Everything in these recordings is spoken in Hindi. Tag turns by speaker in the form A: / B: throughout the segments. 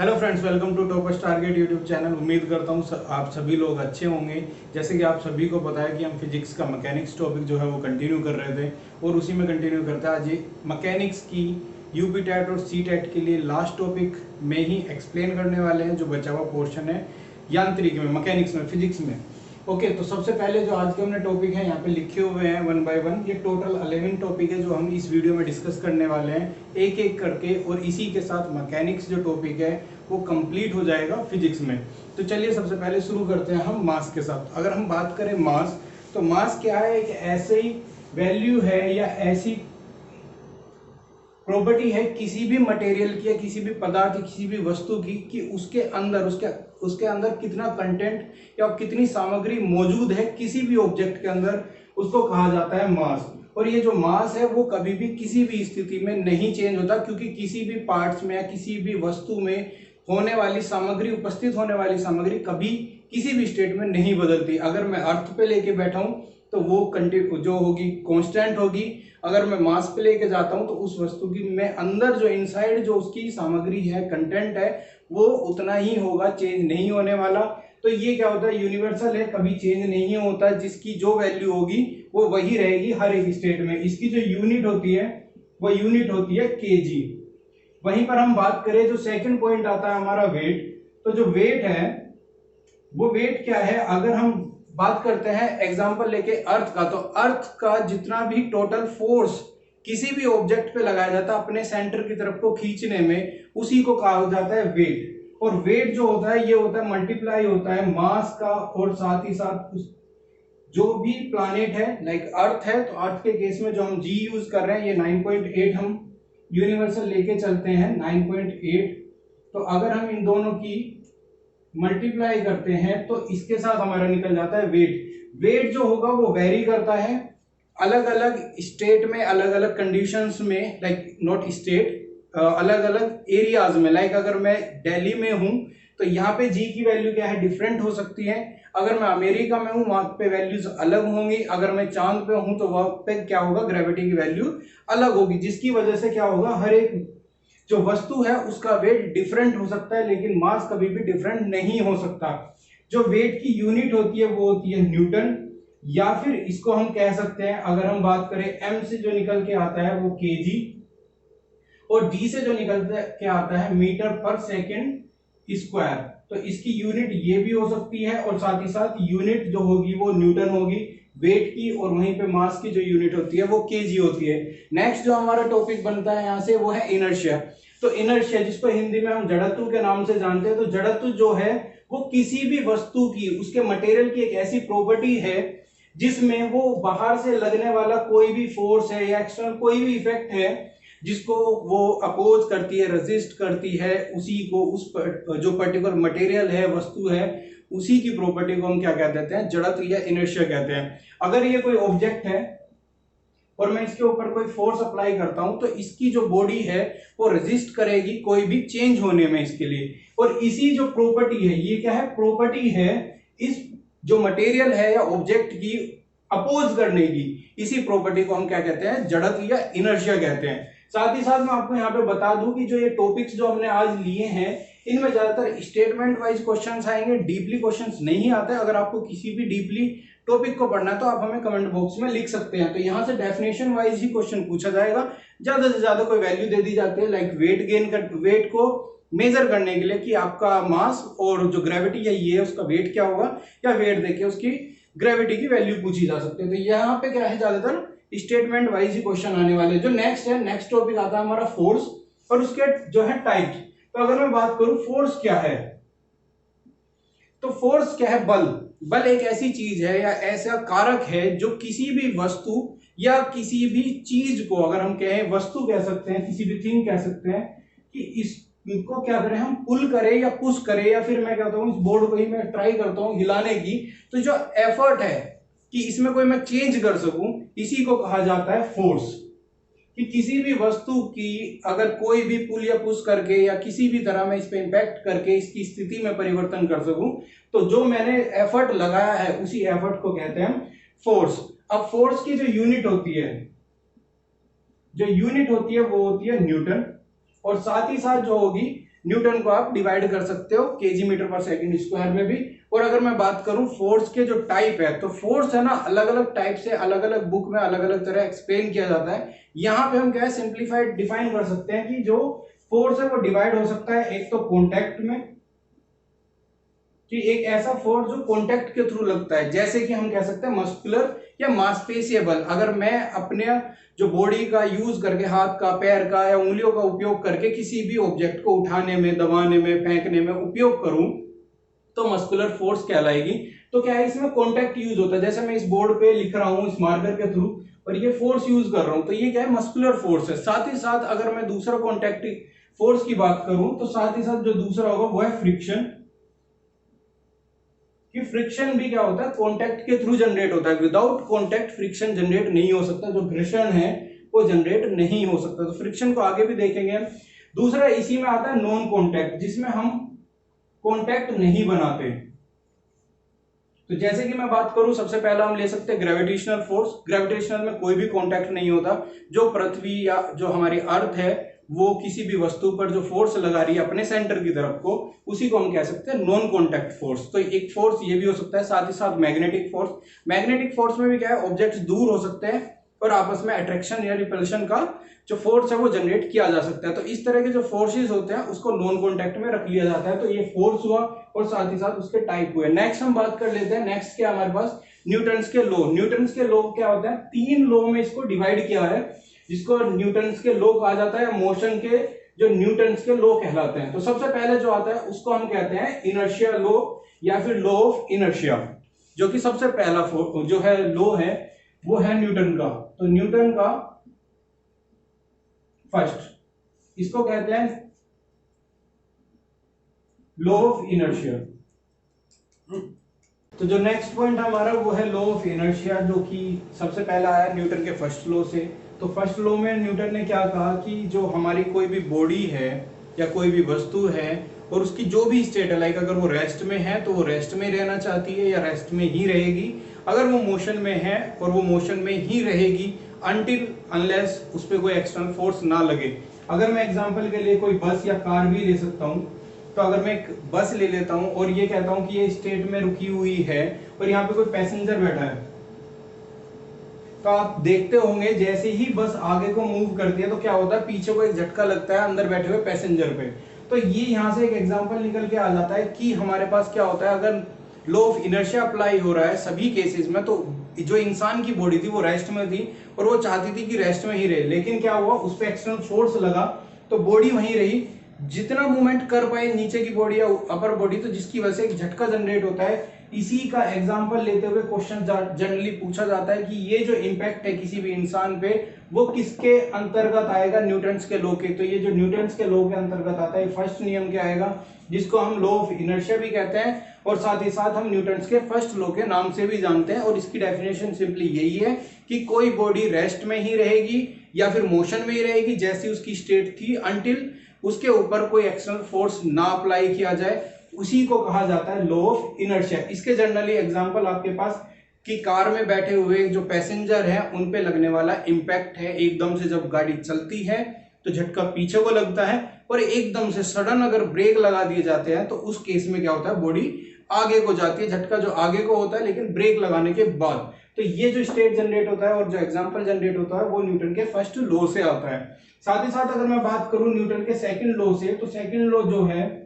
A: Hello friends, welcome to Toppers Target YouTube channel. उम्मीद करता हूँ आप सभी लोग अच्छे होंगे। जैसे कि आप सभी को पता है कि हम फिजिक्स का मैकेनिक्स टॉपिक जो है वो कंटिन्यू कर रहे थे और उसी में कंटिन्यू करते हैं। आज ये मैकेनिक्स की यूपी टेट और सी टेट के लिए लास्ट टॉपिक में ही एक्सप्लेन करने वाले हैं, जो बचा हुआ पोर्शन है यांत्रिकी में, मैकेनिक्स में, फिजिक्स में। ओके, तो सबसे पहले जो आज के हमने टॉपिक है यहाँ पे लिखे हुए हैं वन बाय वन। ये टोटल 11 टॉपिक है जो हम इस वीडियो में डिस्कस करने वाले हैं एक एक करके, और इसी के साथ मैकेनिक्स जो टॉपिक है वो कंप्लीट हो जाएगा फिजिक्स में। तो चलिए सबसे पहले शुरू करते हैं हम मास के साथ। अगर हम बात करें मास, तो मास क्या है? एक ऐसी वैल्यू है या ऐसी प्रॉपर्टी है किसी भी मटेरियल की या किसी भी पदार्थ, किसी भी वस्तु की, कि उसके अंदर कितना कंटेंट या कितनी सामग्री मौजूद है किसी भी ऑब्जेक्ट के अंदर, उसको कहा जाता है मास। और ये जो मास है वो कभी भी किसी भी स्थिति में नहीं चेंज होता, क्योंकि किसी भी पार्ट्स में या किसी भी वस्तु में होने वाली सामग्री, उपस्थित होने वाली सामग्री कभी किसी भी स्टेट में नहीं बदलती। अगर मैं अर्थ पे लेके बैठा हूं तो वो जो होगी कांस्टेंट होगी। अगर मैं मास पे लेके जाता हूं तो उस वस्तु की मैं अंदर जो इनसाइड जो उसकी सामग्री है, कंटेंट है, वो उतना ही होगा, चेंज नहीं होने वाला। तो ये क्या होता है? यूनिवर्सल है, कभी चेंज नहीं होता। जिसकी जो वैल्यू होगी वो वही रहेगी हर एक स्टेट में। इसकी जो यूनिट होती है वो यूनिट होती है केजी। वहीं पर हम बात करें, जो सेकंड पॉइंट आता है हमारा वेट। तो जो वेट है वो वेट क्या है? अगर हम बात करते हैं एग्जांपल लेके अर्थ का, तो अर्थ का जितना भी टोटल फोर्स किसी भी ऑब्जेक्ट पे लगाया जाता है अपने सेंटर की तरफ को खींचने में, उसी को कहा जाता है वेट। और वेट जो होता है ये होता है मल्टीप्लाई होता है मास का, और साथ ही साथ जो भी प्लैनेट है, लाइक अर्थ है, तो अर्थ के केस में जो हम जी यूज कर रहे हैं, ये 9.8 हम यूनिवर्सल लेके चलते हैं 9.8। तो अगर हम इन दोनों की मल्टीप्लाई करते हैं तो इसके साथ हमारा निकल जाता है वेट। वेट जो होगा वो वेरी करता है अलग अलग स्टेट में, अलग अलग कंडीशंस में, लाइक नॉट स्टेट, अलग अलग एरियाज में। लाइक अगर मैं दिल्ली में हूं तो यहाँ पे जी की वैल्यू क्या है? डिफरेंट हो सकती है। अगर मैं अमेरिका में हूं वहां पे वैल्यूज अलग होंगी। अगर मैं चांद पे हूं तो वहां पे क्या होगा? ग्रेविटी की वैल्यू अलग होगी, जिसकी वजह से क्या होगा? हर एक जो वस्तु है उसका वेट डिफरेंट हो सकता है, लेकिन मास कभी भी डिफरेंट नहीं हो सकता। जो वेट की यूनिट होती है वो होती है न्यूटन, या फिर इसको हम कह सकते हैं, अगर हम बात करें एम से जो निकल के आता है वो केजी, और जी से जो निकल के आता है मीटर पर सेकेंड स्क्वायर। तो इसकी यूनिट ये भी हो सकती है, और साथ ही साथ यूनिट जो होगी वो न्यूटन होगी वेट की, और वहीं पे मास की जो यूनिट होती है वो केजी होती है। नेक्स्ट जो हमारा टॉपिक बनता है यहाँ से वो है इनर्शिया। तो इनर्शिया, जिसको हिंदी में हम जड़त्व के नाम से जानते हैं, तो जड़त्व जो है वो किसी भी वस्तु की, उसके मटेरियल की एक ऐसी प्रॉपर्टी है जिसमें वो बाहर से लगने वाला कोई भी फोर्स है या एक्सटर्नल कोई भी इफेक्ट है जिसको वो अपोज करती है, रेजिस्ट करती है, उसी को जो पर्टिकुलर मटेरियल है, वस्तु है, उसी की प्रॉपर्टी को हम क्या कहते हैं? जड़त्व या इनर्शिया कहते हैं। अगर ये कोई ऑब्जेक्ट है और मैं इसके ऊपर कोई फोर्स अप्लाई करता हूं तो इसकी जो बॉडी है वो रेजिस्ट करेगी कोई भी चेंज होने में इसके लिए। और इसी जो प्रॉपर्टी है, ये क्या है? प्रॉपर्टी है इस जो मटेरियल है या ऑब्जेक्ट की अपोज करने की। इसी प्रॉपर्टी को हम क्या कहते हैं? जड़त्व या इनर्शिया कहते हैं। साथ ही साथ मैं आपको यहाँ पे बता दूं कि जो ये टॉपिक्स जो हमने आज लिए हैं इनमें ज्यादातर स्टेटमेंट वाइज क्वेश्चंस आएंगे, डीपली क्वेश्चंस नहीं आते। अगर आपको किसी भी डीपली टॉपिक को पढ़ना है तो आप हमें कमेंट बॉक्स में लिख सकते हैं। तो यहाँ से डेफिनेशन वाइज ही क्वेश्चन पूछा जाएगा, ज्यादा से ज्यादा कोई वैल्यू दे दी जाती है, लाइक वेट गेन कर, वेट को मेजर करने के लिए कि आपका मास और जो ग्रेविटी है ये उसका वेट क्या होगा, या वेट देके उसकी ग्रेविटी की वैल्यू पूछी जा सकती है। तो यहाँ पे क्या है? ज्यादातर स्टेटमेंट वाइज ही क्वेश्चन आने वाले। जो नेक्स्ट है, नेक्स्ट टॉपिक आता है हमारा फोर्स, और उसके जो है टाइप। तो अगर मैं बात करूं फोर्स क्या है, तो फोर्स क्या है? बल। बल एक ऐसी चीज है या ऐसा कारक है जो किसी भी वस्तु या किसी भी चीज को, अगर हम कहें वस्तु कह सकते हैं, किसी भी थिंग कह सकते हैं, कि इसको क्या करें हम? पुल करें या पुश करें, या फिर मैं कहता हूं इस बोर्ड को ही मैं ट्राई करता हूं हिलाने की, तो जो एफर्ट है कि इसमें कोई मैं चेंज कर सकूं, इसी को कहा जाता है फोर्स। कि किसी भी वस्तु की अगर कोई भी पुल या पुश करके या किसी भी तरह में इस पे इंपैक्ट करके इसकी स्थिति में परिवर्तन कर सकूं, तो जो मैंने एफर्ट लगाया है उसी एफर्ट को कहते हैं फोर्स। अब फोर्स की जो यूनिट होती है, वो होती है न्यूटन, और साथ ही साथ जो होगी न्यूटन को आप डिवाइड कर सकते हो केजी मीटर पर सेकंड स्क्वायर में भी। और अगर मैं बात करूं फोर्स के जो टाइप है, तो फोर्स है ना अलग अलग टाइप से अलग अलग बुक में अलग अलग तरह एक्सप्लेन किया जाता है। यहाँ पे हम क्या है सिंप्लीफाइड डिफाइन कर सकते हैं कि जो फोर्स है वो डिवाइड हो सकता है एक तो कॉन्टैक्ट में, कि एक ऐसा फोर्स जो कांटेक्ट के थ्रू लगता है, जैसे कि हम कह सकते हैं मस्कुलर या मांसपेशियल। अगर मैं अपने जो बॉडी का यूज करके हाथ का, पैर का या उंगलियों का उपयोग करके किसी भी ऑब्जेक्ट को उठाने में, दबाने में, फेंकने में उपयोग करूं तो मस्कुलर फोर्स कहलाएगी। तो क्या है इसमें कांटेक्ट यूज होता है, जैसे मैं इस बोर्ड पे लिख रहा हूं इस मार्कर के थ्रू और ये फोर्स यूज कर रहा हूं, तो ये क्या है मस्कुलर फोर्स है। साथ ही साथ अगर मैं दूसरा कांटेक्ट फोर्स की बात करूं तो साथ ही साथ जो दूसरा होगा वो है फ्रिक्शन, कि फ्रिक्शन भी क्या होता है कांटेक्ट के थ्रू जनरेट होता है। विदाउट कांटेक्ट फ्रिक्शन जनरेट नहीं हो सकता, जो घर्षण है वो जनरेट नहीं हो सकता। तो फ्रिक्शन को आगे भी देखेंगे। दूसरा इसी में आता है नॉन कांटेक्ट, जिसमें हम कांटेक्ट नहीं बनाते। तो जैसे कि मैं बात करूं सबसे पहला हम ले सकते हैं ग्रेविटेशनल फोर्स। ग्रेविटेशनल में कोई भी कांटेक्ट नहीं होता। जो पृथ्वी या जो हमारी अर्थ है वो किसी भी वस्तु पर जो फोर्स लगा रही है अपने सेंटर की तरफ को, उसी को हम कह सकते हैं नॉन कांटेक्ट फोर्स। तो एक फोर्स ये भी हो सकता है। साथ ही साथ मैग्नेटिक फोर्स, मैग्नेटिक फोर्स में भी क्या है ऑब्जेक्ट्स दूर हो सकते हैं और आपस में अट्रैक्शन या रिपल्शन का जो फोर्स है वो जनरेट किया जा सकता है। तो इस तरह के जो फोर्सेस होते हैं उसको नॉन कांटेक्ट में रख लिया जाता है। तो ये फोर्स हुआ और साथ ही साथ उसके टाइप हुए। नेक्स्ट हम बात कर लेते हैं। नेक्स्ट क्या हमारे पास न्यूटन्स के लॉ। न्यूटन्स के लॉ क्या होता है, तीन लॉ में इसको डिवाइड किया है, जिसको न्यूटन्स के लॉ कहा जाता है। मोशन के जो न्यूटन्स के लॉ कहलाते हैं। तो सबसे पहले जो आता है उसको हम कहते हैं इनर्शिया लॉ या फिर लॉ ऑफ इनर्शिया, जो कि सबसे पहला जो है लॉ है वो है न्यूटन का। तो न्यूटन का फर्स्ट, इसको कहते हैं लॉ ऑफ इनर्शिया। तो जो नेक्स्ट पॉइंट हमारा वो है लॉ ऑफ इनर्शिया, जो कि सबसे पहला आया न्यूटन के फर्स्ट लॉ से। तो फर्स्ट लॉ में न्यूटन ने क्या कहा कि जो हमारी कोई भी बॉडी है या कोई भी वस्तु है और उसकी जो भी स्टेट है, लाइक अगर वो रेस्ट में है तो वो रेस्ट में रहना चाहती है या रेस्ट में ही रहेगी। अगर वो मोशन में है और वो मोशन में ही रहेगी अनटिल अनलेस उस पर कोई एक्सटर्नल फोर्स ना लगे। अगर मैं एग्जांपल के लिए कोई बस या कार भी ले सकता हूं, तो अगर मैं एक बस ले लेता हूं और ये कहता हूं कि ये स्टेट में रुकी हुई है और यहाँ पे कोई पैसेंजर बैठा है, तो आप देखते होंगे जैसे ही बस आगे को मूव करती है तो क्या होता है पीछे को एक झटका लगता है अंदर बैठे हुए पैसेंजर पे। तो ये यहाँ से एक एग्जांपल निकल के आ जाता है कि हमारे पास क्या होता है, अगर लॉ ऑफ इनर्शिया अप्लाई हो रहा है सभी केसेस में, तो जो इंसान की बॉडी थी वो रेस्ट में थी और वो चाहती थी कि रेस्ट में ही रहे, लेकिन क्या हुआ उस पर एक्सटर्नल फोर्स लगा तो बॉडी वहीं रही। जितना मूवमेंट कर पाए नीचे की बॉडी या अपर बॉडी, तो जिसकी वजह से एक झटका जनरेट होता है। इसी का एग्जांपल लेते हुए क्वेश्चन जनरली पूछा जाता है कि ये जो इंपैक्ट है किसी भी इंसान पे वो किसके अंतर्गत आएगा, न्यूटन्स के लॉ के। तो ये जो न्यूटन्स के लॉ के अंतर्गत आता है फर्स्ट नियम क्या आएगा, जिसको हम लॉ ऑफ इनर्शिया भी कहते हैं और साथ ही साथ हम न्यूटन्स के फर्स्ट लॉ के नाम से भी जानते हैं। और इसकी डेफिनेशन सिंपली यही है कि कोई बॉडी रेस्ट में ही रहेगी या फिर मोशन में ही रहेगी जैसी उसकी स्टेट थी, अनटिल उसके ऊपर कोई एक्सटर्नल फोर्स ना अप्लाई किया जाए, उसी को कहा जाता है लॉ ऑफ इनर्शिया। इसके जनरली एग्जांपल आपके पास कि कार में बैठे हुए जो पैसेंजर हैं उन पे लगने वाला इंपैक्ट है। एकदम से जब गाड़ी चलती है तो झटका पीछे को लगता है और एकदम से सडन अगर ब्रेक लगा दिए जाते हैं तो उस केस में क्या होता है बॉडी आगे को जाती है। झटका जो आगे को होता है लेकिन ब्रेक लगाने के बाद। तो ये जो स्टेट जनरेट होता है और जो एग्जांपल जनरेट होता है वो न्यूटन के फर्स्ट लॉ से आता है। साथ ही साथ अगर मैं बात करूं न्यूटन के सेकंड लॉ से, तो सेकंड लॉ जो है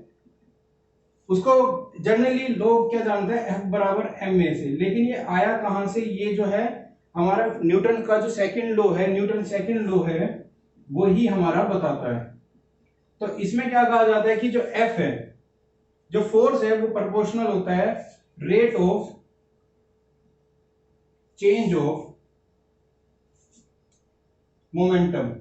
A: उसको जनरली लोग क्या जानते हैं F बराबर ma से। लेकिन ये आया कहां से, ये जो है हमारा न्यूटन का जो सेकंड लॉ है, न्यूटन सेकंड लॉ है वो ही हमारा बताता है। तो इसमें क्या कहा जाता है कि जो F है, जो फोर्स है वो प्रोपोर्शनल होता है rate of change of momentum,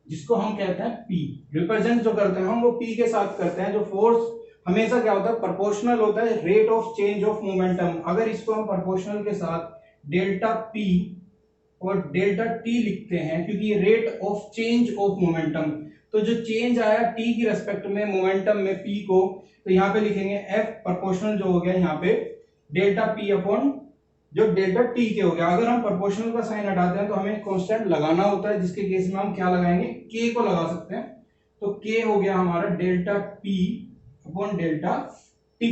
A: जिसको हम कहते हैं P। रिप्रेजेंट जो करते हैं हम वो P के साथ करते हैं। जो फोर्स हमेशा क्या होता है प्रोपोर्शनल होता है rate of change of momentum. अगर इसको हम प्रोपोर्शनल के साथ डेल्टा P और डेल्टा T लिखते हैं, क्योंकि ये rate of change of momentum, तो जो चेंज आया T की रेस्पेक्ट में मोमेंटम में P को, तो यहाँ पे लिखेंगे F प्रोपोर्शनल जो हो गया यहाँ पे डेल्टा P अपॉन जो डेल्टा टी के हो गया। अगर हम प्रोपोर्शनल का साइन हटाते हैं तो हमें कांस्टेंट लगाना होता है, जिसके केस में हम क्या लगाएंगे, के को लगा सकते हैं। तो के हो गया हमारा delta P upon delta T.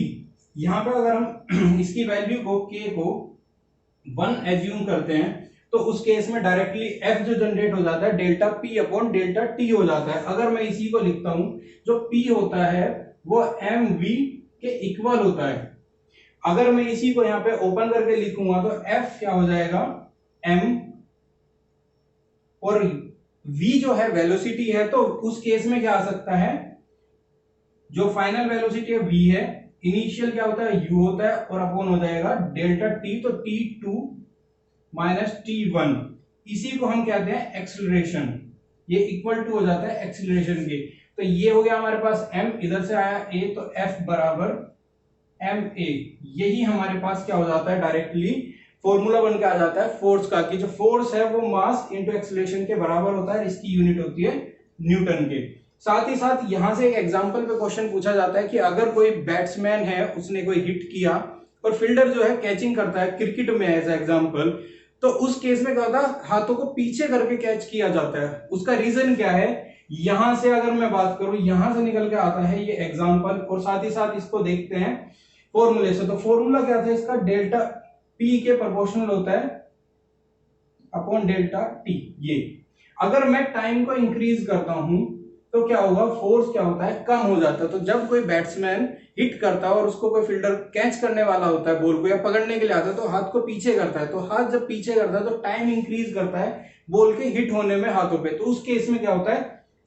A: यहां पे अगर हम इसकी वैल्यू को के को 1 एज्यूम करते हैं तो उस केस में डायरेक्टली एफ जो जनरेट हो जाता है delta P upon delta T हो जाता है। अगर मैं इसी को लिखता हूं, जो पी होता है वो एम वी के इक्वल होता है। अगर मैं इसी को यहां पे ओपन करके लिखूंगा तो एफ क्या हो जाएगा, एम, और v जो है वेलोसिटी है, तो उस केस में क्या आ सकता है, जो फाइनल वेलोसिटी है v है, इनिशियल क्या होता है u होता है, और अपॉन हो जाएगा डेल्टा t, तो t2 माइनस t1, इसी को हम कहते हैं एक्सीलरेशन। ये इक्वल टू हो जाता है एक्सीलरेशन के। तो ये हो गया हमारे पास m, इधर से आया a, तो f बराबर ma, यही हमारे पास क्या हो जाता है, डायरेक्टली फॉर्मूला बन के आ जाता है फोर्स का, कि जो फोर्स है वो मास इंटू एक्सीलरेशन के बराबर होता है। इसकी यूनिट होती है न्यूटन के। साथ ही साथ यहां से एक एग्जांपल पे क्वेश्चन पूछा जाता है कि अगर कोई बैट्समैन है, उसने कोई हिट किया और फील्डर जो है कैचिंग करता है, क्रिकेट में एज एग्जांपल, तो उस केस में क्या होता है, हाथों को पीछे करके कैच किया जाता है। उसका रीजन क्या है, यहां से अगर मैं बात करूं, यहां से निकल के आता है ये एग्जांपल, और साथ ही साथ इसको देखते हैं फॉर्मूले से। तो फॉर्मूला क्या था इसका, डेल्टा पी के प्रोपोर्शनल होता है अपॉन डेल्टा टी। ये अगर मैं टाइम को इंक्रीज करता हूं तो क्या होगा, फोर्स क्या होता है, कम हो जाता है। तो जब कोई बैट्समैन हिट करता है और उसको कोई फील्डर कैच करने वाला होता है बॉल को, या पकड़ने के लिए आता है, तो हाथ को पीछे करता है। तो हाथ जब पीछे करता है तो टाइम इंक्रीज करता है बॉल के हिट होने में हाथों पे। तो उस केस में क्या होता है,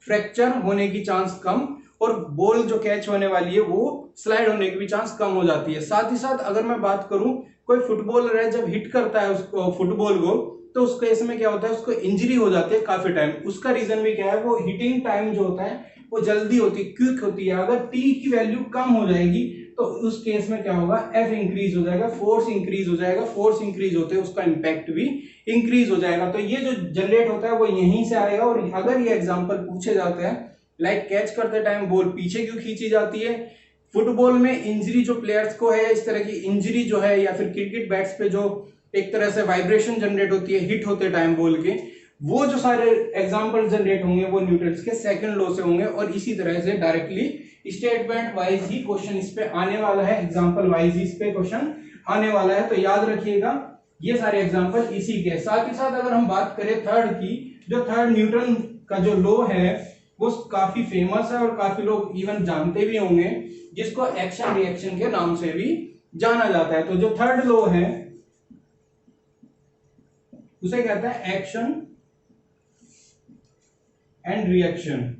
A: फ्रैक्चर होने की चांस कम, और बॉल जो कैच होने वाली है वो स्लाइड होने की भी चांस कम हो जाती है। साथ ही साथ अगर मैं बात करूं, कोई फुटबॉलर है जब हिट करता है उसको, फुटबॉल को, तो उस केस में क्या होता है, उसको इंजरी हो जाती है काफी टाइम। उसका रीजन भी क्या है, वो हिटिंग टाइम जो होता है वो जल्दी होती है, क्विक होती है। अगर टी की वैल्यू कम हो जाएगी तो उस केस में क्या होगा, एफ इंक्रीज हो जाएगा, फोर्स इंक्रीज हो जाएगा, फोर्स इंक्रीज होते हैं उसका इंपैक्ट भी इंक्रीज हो जाएगा। तो ये जो जनरेट होता है वो यहीं से आएगा। और अगर ये एग्जांपल पूछे जाते हैं, लाइक कैच करते टाइम बॉल पीछे क्यों खींची जाती है, फुटबॉल में इंजरी जो प्लेयर्स को है, इस तरह की इंजरी जो है, या फिर क्रिकेट बैट्स पे जो एक तरह से वाइब्रेशन जनरेट होती है हिट होते टाइम बॉल के, वो जो सारे एग्जांपल जनरेट होंगे वो न्यूटन्स के सेकंड लॉ से होंगे। और इसी तरह से डायरेक्टली स्टेटमेंट वाइज ही क्वेश्चन इस पे आने वाला है, एग्जांपल वाइज ही इस पे क्वेश्चन आने वाला है। तो याद रखिएगा ये सारे एग्जांपल इसी के। साथ ही साथ अगर हम बात करें थर्ड की, जो थर्ड न्यूटन का जो लॉ है वो काफी फेमस है और काफी लोग इवन जानते भी होंगे, जिसको एक्शन रिएक्शन के नाम से भी जाना जाता है। तो जो थर्ड लॉ है उसे कहते हैं एक्शन एंड रिएक्शन।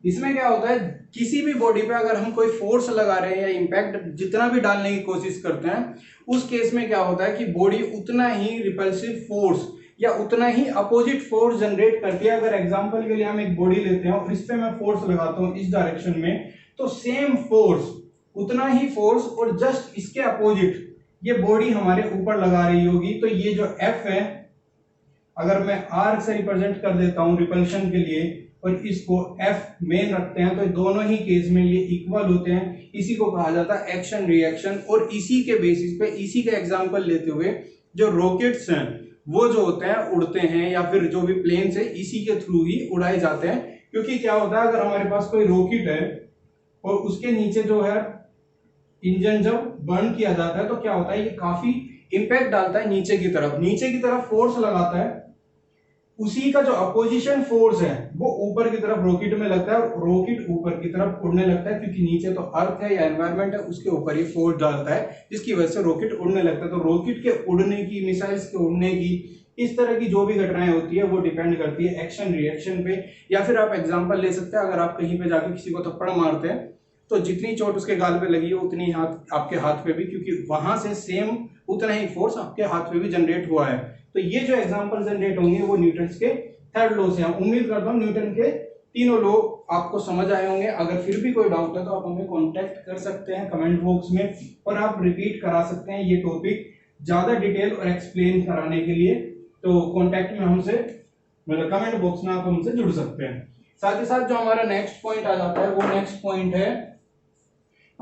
A: इसमें क्या होता है, किसी भी बॉडी पे अगर हम कोई फोर्स लगा रहे हैं या इंपैक्ट जितना भी डालने की कोशिश करते हैं, उस केस में क्या होता है कि बॉडी उतना ही रिपल्सिव फोर्स या उतना ही अपोजिट फोर्स जनरेट करती है। अगर एग्जांपल के लिए हम एक बॉडी लेते हैं और इस पे मैं फोर्स लगाता हूं इस डायरेक्शन में, तो सेम फोर्स, उतना ही फोर्स और जस्ट इसके अपोजिट ये बॉडी हमारे ऊपर लगा रही होगी। तो ये जो एफ है, अगर मैं आर्क से रिप्रेजेंट कर देता हूं रिपल्शन के लिए, और इसको एफ मेन रखते हैं, तो दोनों ही केस में ये इक्वल होते हैं। इसी को कहा जाता है एक्शन रिएक्शन। और इसी के बेसिस पे, इसी का एग्जांपल लेते हुए, जो रॉकेट्स हैं वो जो होते हैं उड़ते हैं, या फिर जो भी प्लेन्स है इसी के थ्रू ही उड़ाए जाते हैं। क्योंकि क्या होता है, अगर हमारे पास कोई रॉकेट है और उसके नीचे जो है इंजन जब बर्न किया जाता है, तो क्या होता है, ये काफी इंपैक्ट डालता है नीचे की तरफ, नीचे की तरफ फोर्स लगाता है। उसी का जो अपोजिशन फोर्स है वो ऊपर की तरफ रॉकेट में लगता है, और रॉकेट ऊपर की तरफ उड़ने लगता है, क्योंकि नीचे तो अर्थ है या एनवायरनमेंट है, उसके ऊपर ही फोर्स डालता है, जिसकी वजह से रॉकेट उड़ने लगता है। तो रॉकेट के उड़ने की, मिसाइल्स के उड़ने की, इस तरह की जो भी घटनाएं होती है वो डिपेंड करती है एक्शन रिएक्शन पे। या फिर आप एग्जांपल ले सकते हैं, अगर आप कहीं पे जाके किसी को थप्पड़ मारते हैं तो जितनी चोट उसके गाल पे लगी है उतनी हाथ आपके हाथ पे भी, क्योंकि वहां से सेम उतना ही फोर्स आपके हाथ पे भी जनरेट हुआ है। तो ये जो एग्जांपल जनरेट होंगे वो न्यूटन्स के थर्ड लॉ से हैं। उम्मीद करता हूं न्यूटन के तीनों लॉ आपको समझ आए होंगे। अगर फिर भी कोई डाउट है तो आप हमें कांटेक्ट कर सकते हैं कमेंट बॉक्स में, और आप रिपीट करा सकते हैं ये टॉपिक ज्यादा डिटेल और एक्सप्लेन कराने के लिए। तो कांटेक्ट में हमसे, मतलब कमेंट बॉक्स में आप हमसे जुड़ सकते हैं। साथ ही साथ जो हमारा नेक्स्ट पॉइंट आ जाता है वो नेक्स्ट पॉइंट है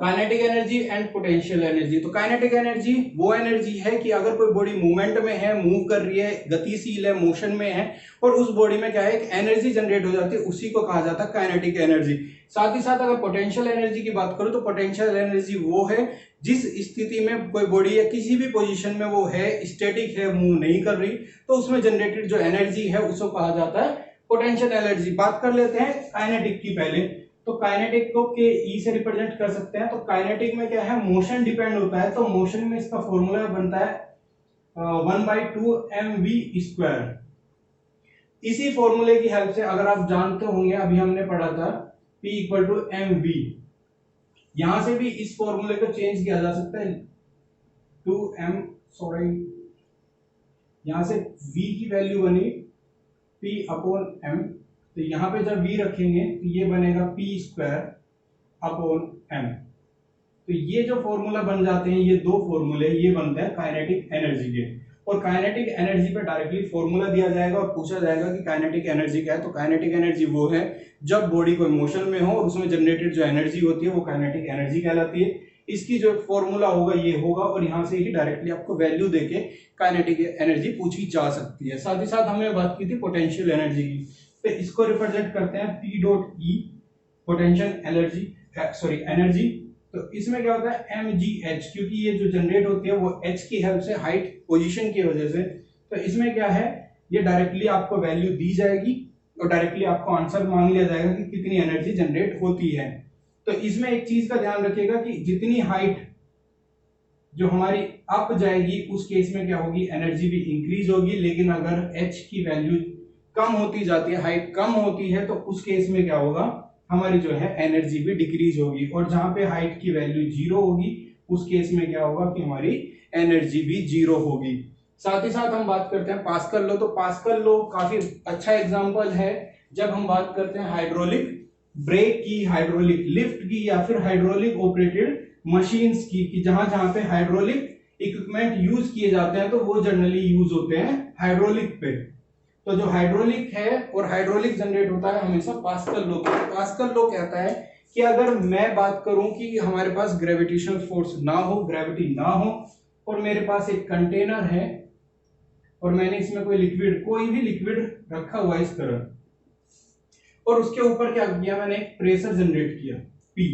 A: kinetic energy and potential energy. तो काइनेटिक एनर्जी वो एनर्जी है कि अगर कोई बॉडी मूवमेंट में है, मूव कर रही है, गतिशील है, मोशन में है, और उस बॉडी में क्या है एक एनर्जी जनरेट हो जाती है, उसी को कहा जाता है काइनेटिक एनर्जी। साथ ही साथ अगर पोटेंशियल एनर्जी की बात करूं तो पोटेंशियल एनर्जी वो है जिस स्थिति में कोई बॉडी या किसी भी पोजीशन में वो है, स्टैटिक है, मूव नहीं कर रही, तो उसमें जनरेटेड जो एनर्जी है उसको कहा जाता है पोटेंशियल एनर्जी। बात कर लेते हैं काइनेटिक की पहले। तो काइनेटिक को के ई से रिप्रेजेंट कर सकते हैं। तो काइनेटिक में क्या है, मोशन डिपेंड होता है, तो मोशन में इसका फॉर्मूला बनता है 1/2 mv²। इसी फॉर्मूले की हेल्प से अगर आप जानते होंगे, अभी हमने पढ़ा था P = mv, यहां से भी इस फॉर्मूले को चेंज किया जा सकता है 2m, यहां से v की वैल्यू बनी P/m, तो यहां पे जब v रखेंगे तो ये बनेगा P²/m। तो ये जो फॉर्मूला बन जाते हैं, ये दो फॉर्मूले, ये बनते हैं काइनेटिक एनर्जी के। और काइनेटिक एनर्जी पे डायरेक्टली फॉर्मूला दिया जाएगा और पूछा जाएगा कि काइनेटिक एनर्जी क्या है। तो काइनेटिक एनर्जी वो है जब बॉडी कोई मोशन में हो और उसमें जनरेटेड जो एनर्जी होती है वो काइनेटिक एनर्जी कहलाती है। इसकी जो फॉर्मूला होगा ये होगा, और यहाँ से ही डायरेक्टली आपको वैल्यू देके काइनेटिक एनर्जी पूछी जा सकती है। साथ ही साथ हमने बात की थी पोटेंशियल एनर्जी की, तो इसको रिप्रेजेंट करते हैं P.E, पोटेंशियल एनर्जी। तो इसमें क्या होता है mgh, क्योंकि ये जो जनरेट होती है वो h की हेल्प से, हाइट पोजीशन की वजह से। तो इसमें क्या है, ये डायरेक्टली आपको वैल्यू दी जाएगी और डायरेक्टली आपको आंसर मांग लिया जाएगा कि कितनी एनर्जी जनरेट होती है। तो इसमें एक चीज का ध्यान रखिएगा कि जितनी हाइट जो हमारी अप जाएगी उस केस में क्या होगी, एनर्जी भी इंक्रीज होगी। लेकिन अगर h की वैल्यू कम होती जाती है, हाइट कम होती है, तो उस केस में क्या होगा, हमारी जो है एनर्जी भी डिक्रीज होगी। और जहां पे हाइट की वैल्यू 0 होगी उस केस में क्या होगा कि हमारी एनर्जी भी 0 होगी। साथ ही साथ हम बात करते हैं पास्कल लॉ। तो पास्कल लॉ काफी अच्छा एग्जांपल है जब हम बात करते हैं हाइड्रोलिक ब्रेक की, हाइड्रोलिक लिफ्ट की, या फिर हाइड्रोलिक ऑपरेटेड मशीन्स की, कि जहां जहां पे हाइड्रोलिक इक्विपमेंट यूज किए जाते हैं तो वो जनरली यूज होते हैं हाइड्रोलिक पे। तो जो हाइड्रोलिक है और हाइड्रोलिक जनरेट होता है हमेशा पास्कल लॉ के। पास्कल लॉ कहता है कि अगर मैं बात करूं कि हमारे पास ग्रेविटेशनल फोर्स ना हो, ग्रेविटी ना हो, और मेरे पास एक कंटेनर है और मैंने इसमें कोई भी लिक्विड रखा हुआ है इस तरह, और उसके ऊपर क्या किया, मैंने एक प्रेशर जनरेट किया P।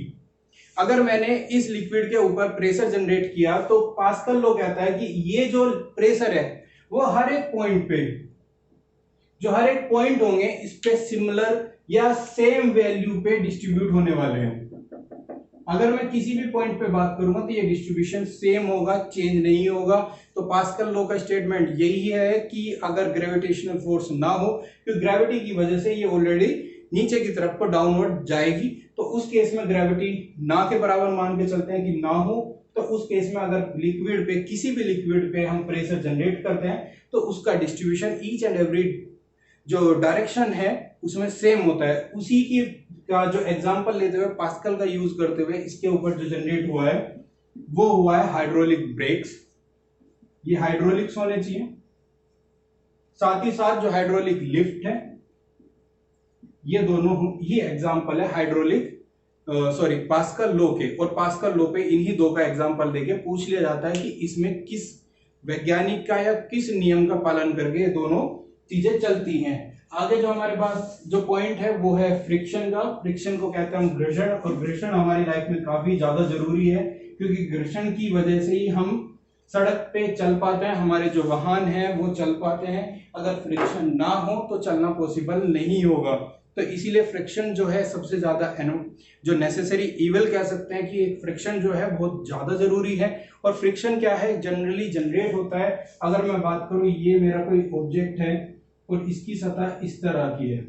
A: अगर मैंने इस लिक्विड के ऊपर प्रेशर जनरेट किया तो पास्कल लॉ कहता है कि ये जो प्रेशर है वो हर एक पॉइंट होंगे इस पे सिमिलर या सेम वैल्यू पे डिस्ट्रीब्यूट होने वाले हैं। अगर मैं किसी भी पॉइंट पे बात करूंगा तो ये डिस्ट्रीब्यूशन सेम होगा, चेंज नहीं होगा। तो पास्कल लॉ का स्टेटमेंट यही है कि अगर ग्रेविटेशनल फोर्स ना हो, क्योंकि ग्रेविटी की वजह से ये ऑलरेडी नीचे की तरफ को डाउनवर्ड जाएगी, तो उस केस में ग्रेविटी ना के बराबर मान के चलते हैं कि ना हो, तो उस केस में अगर लिक्विड पे, किसी भी लिक्विड पे हम प्रेशर जनरेट करते हैं तो उसका डिस्ट्रीब्यूशन ईच एंड एवरी जो डायरेक्शन है उसमें सेम होता है। उसी की का जो एग्जांपल लेते हुए पास्कल का यूज करते हुए इसके ऊपर जो जनरेट हुआ है वो हुआ है हाइड्रोलिक ब्रेक्स। ये हाइड्रोलिक्स होने चाहिए। साथ ही साथ जो हाइड्रोलिक लिफ्ट है, ये दोनों ही एग्जांपल है हाइड्रोलिक पास्कल लॉ के। और पास्कल लॉ पे इन्हीं दो का एग्जांपल देके पूछ लिया जाता है कि इसमें किस वैज्ञानिक का या किस नियम का पालन करके ये दोनों चीजें चलती हैं। आगे जो हमारे पास जो पॉइंट है वो है फ्रिक्शन का। फ्रिक्शन को कहते हैं हम घर्षण, और घर्षण हमारी लाइफ में काफी ज्यादा जरूरी है, क्योंकि घर्षण की वजह से ही हम सड़क पे चल पाते हैं, हमारे जो वाहन है वो चल पाते हैं। अगर फ्रिक्शन ना हो तो चलना पॉसिबल नहीं होगा। तो इसीलिए फ्रिक्शन जो है सबसे ज्यादा जो नेसेसरी इविल कह सकते हैं कि एक फ्रिक्शन जो है बहुत ज्यादा जरूरी है। और फ्रिक्शन क्या है, जनरली जनरेट होता है। अगर मैं बात करूं, ये मेरा कोई ऑब्जेक्ट है और इसकी सतह इस तरह की है,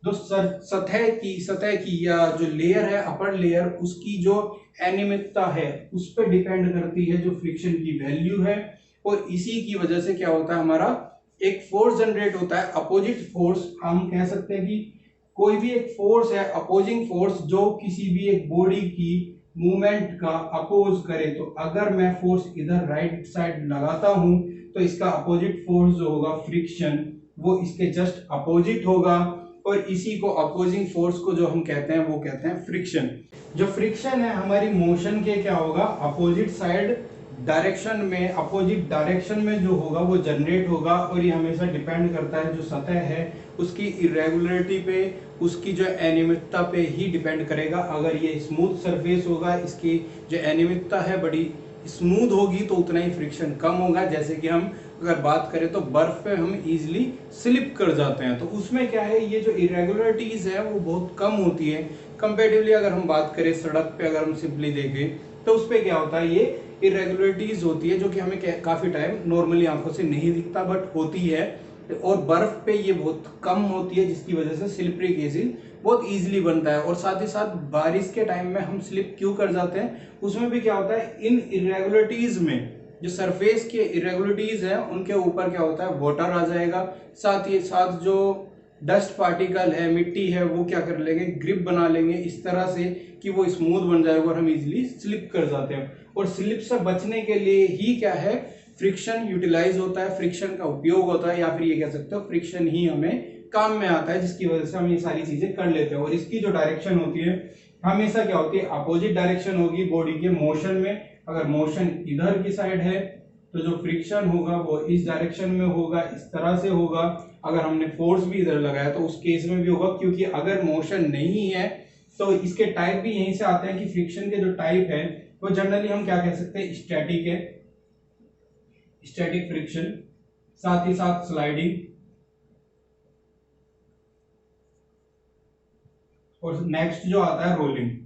A: तो सतह की या जो लेयर है, अपर लेयर, उसकी जो अनियमितता है उस पर डिपेंड करती है जो फ्रिक्शन की वैल्यू है। और इसी की वजह से क्या होता है, हमारा एक फोर्स जनरेट होता है, अपोजिट फोर्स। हम कह सकते हैं कि कोई भी एक फोर्स है, अपोजिंग फोर्स, जो किसी भी एक बॉडी की मूवमेंट का अपोज करे। तो अगर मैं फोर्स इधर राइट साइड लगाता हूं तो इसका अपोजिट फोर्स जो होगा फ्रिक्शन, वो इसके जस्ट अपोजिट होगा। और इसी को अपोजिंग फोर्स को जो हम कहते हैं वो कहते हैं फ्रिक्शन। जो फ्रिक्शन है हमारी मोशन के क्या होगा, अपोजिट साइड डायरेक्शन में, अपोजिट डायरेक्शन में जो होगा वो जनरेट होगा, और ये हमेशा डिपेंड करता है जो सतह है उसकी इरेगुलरिटी पे, उसकी जो अनियमितता पे ही डिपेंड करेगा। अगर ये स्मूथ सरफेस होगा, इसकी जो अनियमितता है बड़ी स्मूथ होगी तो उतना ही फ्रिक्शन कम होगा। जैसे कि हम अगर बात करें तो बर्फ पे हम इजीली स्लिप कर जाते हैं, तो उसमें क्या है, ये जो इरेगुलरिटीज है वो बहुत कम होती है कंपेरेटिवली। अगर हम बात करें सड़क पे, अगर हम सिंपली देखें तो उस पे क्या होता है, ये इरेगुलरिटीज होती है जो कि हमें काफी टाइम नॉर्मली आंखों से नहीं दिखता बट होती है, और बर्फ पे ये बहुत कम होती है जिसकी वजह से स्लिपरी केसेस बहुत इजीली बनता है। और साथ ही साथ बारिश के टाइम में हम स्लिप क्यों कर जाते हैं, उसमें भी क्या होता है, इन इरेगुलरिटीज में जो सरफेस के इरेगुलरिटीज है उनके ऊपर क्या होता है, वाटर आ जाएगा, साथ ही साथ जो डस्ट पार्टिकल है, मिट्टी है, वो क्या कर लेंगे, ग्रिप बना लेंगे इस तरह से कि वो स्मूथ बन जाएगा और हम इजीली स्लिप कर जाते हैं। और स्लिप से बचने के लिए ही क्या है, फ्रिक्शन यूटिलाइज होता है, फ्रिक्शन का उपयोग होता है, या फिर ये कह सकते हो फ्रिक्शन ही हमें काम में आता है, जिसकी वजह से हम ये सारी चीजें कर लेते हैं। और इसकी जो डायरेक्शन होती है हमेशा क्या होती है, अपोजिट डायरेक्शन होगी बॉडी के मोशन में। अगर मोशन इधर की साइड है तो जो फ्रिक्शन होगा वो इस डायरेक्शन में होगा, इस तरह से होगा। अगर हमने फोर्स भी इधर लगाया तो उस केस में भी होगा, क्योंकि अगर मोशन नहीं है तो इसके टाइप भी यहीं से आते हैं कि फ्रिक्शन के जो टाइप है वो जनरली हम क्या कह सकते हैं, स्टैटिक है, स्टैटिक फ्रिक्शन, साथ ही साथ स्लाइडिंग, और नेक्स्ट जो आता है रोलिंग।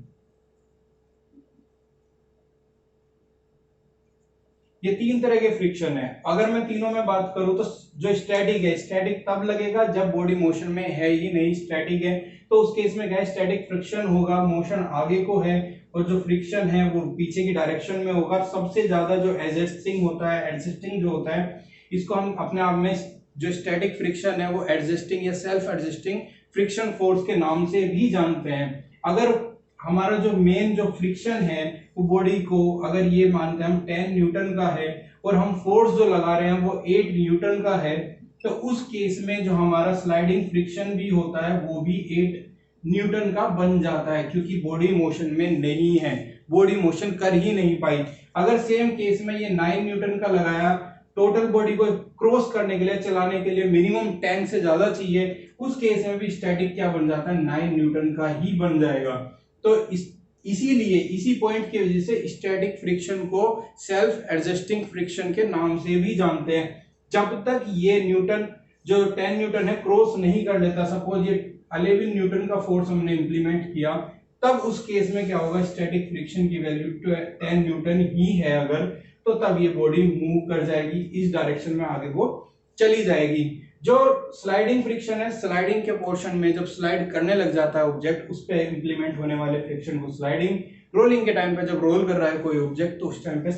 A: ये तीन तरह के फ्रिक्शन है। अगर मैं तीनों में बात करूं तो जो स्टैटिक है, स्टैटिक तब लगेगा जब बॉडी मोशन में है ही नहीं, स्टैटिक है तो उस केस में क्या है, स्टैटिक फ्रिक्शन होगा, मोशन आगे को है और जो फ्रिक्शन है वो पीछे की डायरेक्शन में होगा। सबसे ज्यादा जो एडजस्टिंग होता है, एडजस्टिंग जो होता है, इसको हम अपने आप में जो स्टैटिक फ्रिक्शन है वो एडजस्टिंग या सेल्फ एडजस्टिंग फ्रिक्शन फोर्स के नाम से भी जानते हैं। अगर हमारा जो मेन जो फ्रिक्शन है वो बॉडी को, अगर ये मानते हैं हम 10 न्यूटन का है और हम फोर्स जो लगा रहे हैं वो 8 न्यूटन का है, तो उस केस में जो हमारा स्लाइडिंग फ्रिक्शन भी होता है वो भी 8 न्यूटन का बन जाता है, क्योंकि बॉडी मोशन में नहीं है, बॉडी मोशन कर ही नहीं पाई। अगर सेम केस में ये 9 न्यूटन का लगाया, टोटल बॉडी को क्रॉस करने के लिए, चलाने के लिए मिनिमम 10 से ज्यादा चाहिए, उस केस में भी स्टैटिक क्या बन जाता है, 9 न्यूटन का ही बन जाएगा। तो इसीलिए इसी पॉइंट की वजह से स्टैटिक फ्रिक्शन को सेल्फ एडजस्टिंग फ्रिक्शन के नाम से भी जानते हैं। जब तक ये न्यूटन जो 10 न्यूटन है क्रॉस नहीं कर लेता, सपोज ये 11 न्यूटन का फोर्स हमने इंप्लीमेंट किया, तब उस केस में क्या होगा, स्टैटिक फ्रिक्शन की वैल्यू 10 न्यूटन ही है अगर, तो तब ये बॉडी मूव कर जाएगी, इस डायरेक्शन में आगे वो चली जाएगी। जो स्लाइडिंग फ्रिक्शन है, स्लाइडिंग के पोर्शन में जब स्लाइड करने लग जाता है ऑब्जेक्ट, उस पे इंप्लीमेंट होने वाले फ्रिक्शन को स्लाइडिंग, रोलिंग के टाइम पे जब रोल कर रहा है कोई ऑब्जेक्ट तो उस टाइम पे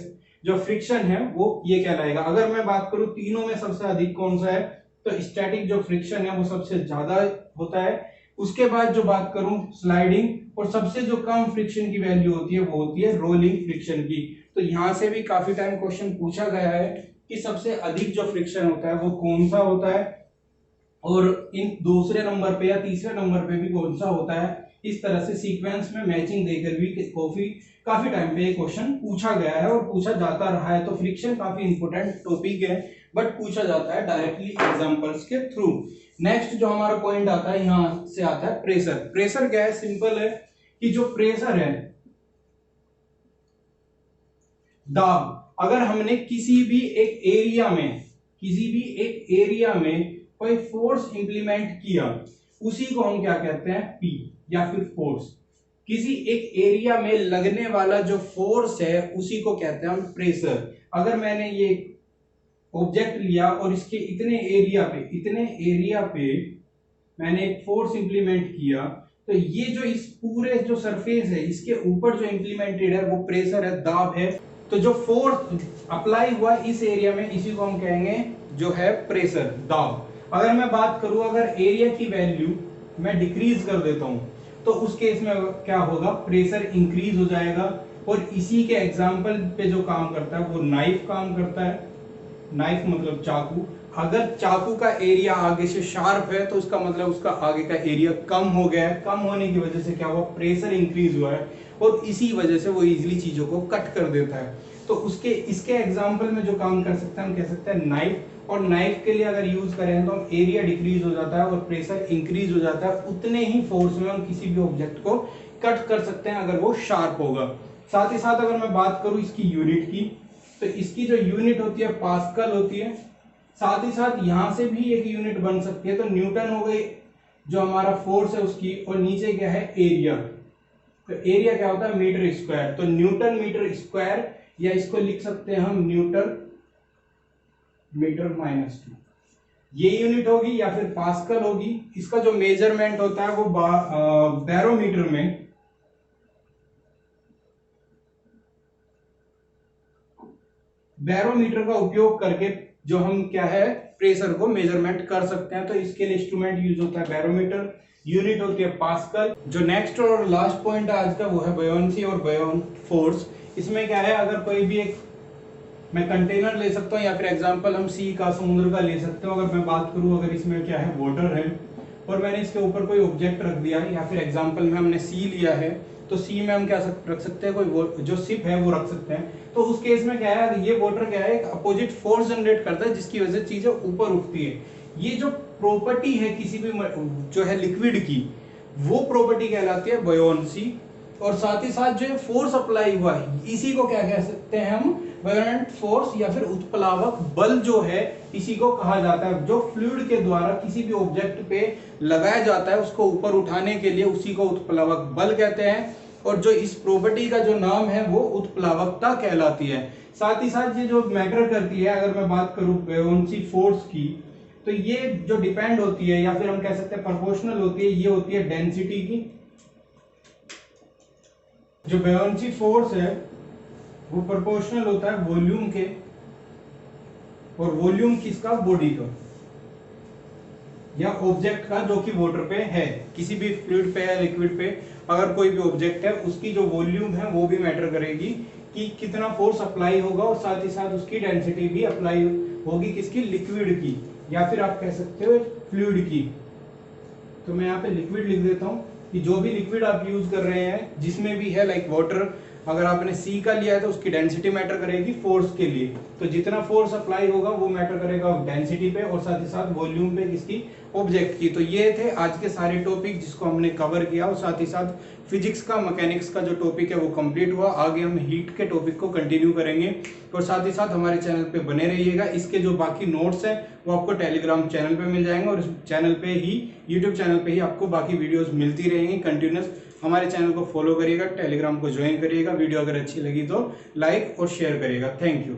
A: जो फ्रिक्शन है वो ये कहलाएगा। अगर मैं बात करूं तीनों में सबसे अधिक कौन सा है, तो स्टैटिक जो फ्रिक्शन है वो सबसे ज्यादा होता है। उसके बाद जो बात करूं स्लाइडिंग, और सबसे जो कम फ्रिक्शन की वैल्यू होती है वो होती है रोलिंग फ्रिक्शन की। तो यहां से भी काफी टाइम क्वेश्चन पूछा गया है कि सबसे अधिक जो फ्रिक्शन होता है वो कौन सा होता है, और इन दूसरे नंबर पे या तीसरे नंबर पे भी कौन सा होता है। इस तरह से सीक्वेंस में मैचिंग देकर भी काफी टाइम पे ये क्वेश्चन पूछा गया है और पूछा जाता रहा है। तो फ्रिक्शन काफी इंपोर्टेंट टॉपिक है बट पूछा जाता है डायरेक्टली एग्जांपल्स के थ्रू। नेक्स्ट जो हमारा पॉइंट आता है, यहां से आता है प्रेशर। प्रेशर क्या है, सिंपल है कि जो प्रेशर है, दाब, अगर हमने किसी भी एक एरिया में कोई फोर्स इंप्लीमेंट किया, उसी को हम क्या कहते हैं, पी या फिर फोर्स। किसी एक एरिया में लगने वाला जो फोर्स है उसी को कहते हैं हम प्रेशर। अगर मैंने ये ऑब्जेक्ट लिया और इसके इतने एरिया पे मैंने एक फोर्स इंप्लीमेंट किया, तो ये जो इस पूरे जो सरफेस है इसके ऊपर जो इंप्लीमेंटेड है वो प्रेशर है, दाब है। तो जो फोर्स अप्लाई हुआ इस एरिया में, इसी को हम कहेंगे जो है प्रेशर, दाब। अगर मैं बात करूं, अगर एरिया की वैल्यू मैं डिक्रीज कर देता हूं तो उस केस में क्या होगा, प्रेशर इंक्रीज हो जाएगा। और इसी के एग्जांपल पे जो काम करता है वो नाइफ काम करता है। नाइफ मतलब चाकू। अगर चाकू का एरिया आगे से शार्प है तो उसका मतलब उसका आगे का एरिया कम हो गया है। कम होने की वजह से क्या हुआ, प्रेशर इंक्रीज हुआ है और इसी वजह से वो इजीली चीजों को कट कर देता है। तो उसके इसके एग्जांपल में जो काम कर सकते हैं हम कह सकते हैं नाइफ, और नाइफ के लिए अगर यूज करें तो हम एरिया डिक्रीज हो जाता है और प्रेशर इंक्रीज हो जाता है, उतने ही फोर्स में हम किसी भी ऑब्जेक्ट को कट कर सकते हैं अगर वो शार्प होगा। साथ ही साथ अगर मैं बात करूं इसकी यूनिट की, तो इसकी जो यूनिट होती है पास्कल होती है। साथ ही साथ यहां से भी एक यूनिट बन सकती है, तो न्यूटन हो गई जो हमारा फोर्स है उसकी, और नीचे क्या है एरिया। तो एरिया क्या होता है मीटर स्क्वायर, तो न्यूटन मीटर स्क्वायर, या इसको लिख सकते हैं हम न्यूटन मीटर -2, ये यूनिट होगी या फिर पास्कल होगी। इसका जो मेजरमेंट होता है वो बैरोमीटर में बैरोमीटर का उपयोग करके जो हम क्या है प्रेशर को मेजरमेंट कर सकते हैं। तो इसके लिए इंस्ट्रूमेंट यूज होता है बैरोमीटर, यूनिट होती है पास्कल। जो नेक्स्ट और लास्ट पॉइंट है आज का वो है बुयांसी और बुयान फोर्स। इसमें क्या है, अगर कोई भी एक मैं कंटेनर ले सकता हूँ या फिर एग्जांपल हम सी का समुद्र का ले सकते हो। अगर मैं बात करूँ, अगर इसमें क्या है वाटर है और मैंने इसके ऊपर कोई ऑब्जेक्ट रख दिया है, या फिर एग्जांपल में हमने सी लिया है, तो सी में हम क्या रख सकते हैं, कोई जो शिप है वो रख सकते हैं। तो उस केस में क्या है, ये वाटर क्या है एक अपोजिट फोर्स जनरेट करता है जिसकी वजह से चीजें ऊपर उठती है। ये जो प्रॉपर्टी है किसी भी जो है लिक्विड की, वो प्रॉपर्टी कहलाती है बुयांसी। और साथ ही साथ जो फोर्स अप्लाई हुआ है इसी को क्या कह सकते हैं हम, बुयानेंट फोर्स या फिर उत्प्लावक बल जो है इसी को कहा जाता है। जो फ्लूइड के द्वारा किसी भी ऑब्जेक्ट पे लगाया जाता है उसको ऊपर उठाने के लिए, उसी को उत्प्लावक बल कहते हैं। और जो इस प्रॉपर्टी का जो नाम है वो उत्प्लावकता कहलाती है। साथ ही साथ ये जो मैटर करती है, अगर मैं बात करूं बुयांसी फोर्स की, तो ये जो डिपेंड होती है या फिर हम कह सकते हैं प्रोपोर्शनल होती है, ये होती है डेंसिटी की। जो बुयांसी फोर्स है वो प्रोपोर्शनल होता है वॉल्यूम के, और वॉल्यूम किसका, बॉडी का या ऑब्जेक्ट का जो कि वाटर पे है। किसी भी फ्लूइड पे या लिक्विड पे अगर कोई भी ऑब्जेक्ट है उसकी जो वॉल्यूम है वो भी मैटर करेगी कि कितना फोर्स अप्लाई होगा, और साथ ही साथ उसकी डेंसिटी भी अप्लाई होगी किसकी, लिक्विड की, या फिर आप कह सकते हो फ्लूइड की। तो मैं यहाँ पे लिक्विड लिख देता हूँ कि जो भी लिक्विड आप यूज कर रहे हैं जिसमें भी है, लाइक वाटर, अगर आपने सी का लिया है तो उसकी डेंसिटी मैटर करेगी फोर्स के लिए। तो जितना फोर्स अप्लाई होगा वो मैटर करेगा डेंसिटी पे, और साथ ही साथ वॉल्यूम पे किसकी, ऑब्जेक्ट की। तो ये थे आज के सारे टॉपिक जिसको हमने कवर किया, और साथ ही साथ फिजिक्स का, मैकेनिक्स का जो टॉपिक है वो कंप्लीट हुआ। आगे हम हीट के टॉपिक को कंटिन्यू करेंगे, और साथ ही साथ हमारे चैनल पे बने रहिएगा। इसके जो बाकी नोट्स हैं वो आपको टेलीग्राम चैनल पे मिल जाएंगे, और इस चैनल पे ही, यूट्यूब चैनल पे ही आपको बाकी वीडियोस मिलती रहेंगी कंटिन्यूस। हमारे चैनल को फॉलो करिएगा, टेलीग्राम को ज्वाइन करिएगा। वीडियो अगर अच्छी लगी तो लाइक और शेयर करिएगा। Thank you.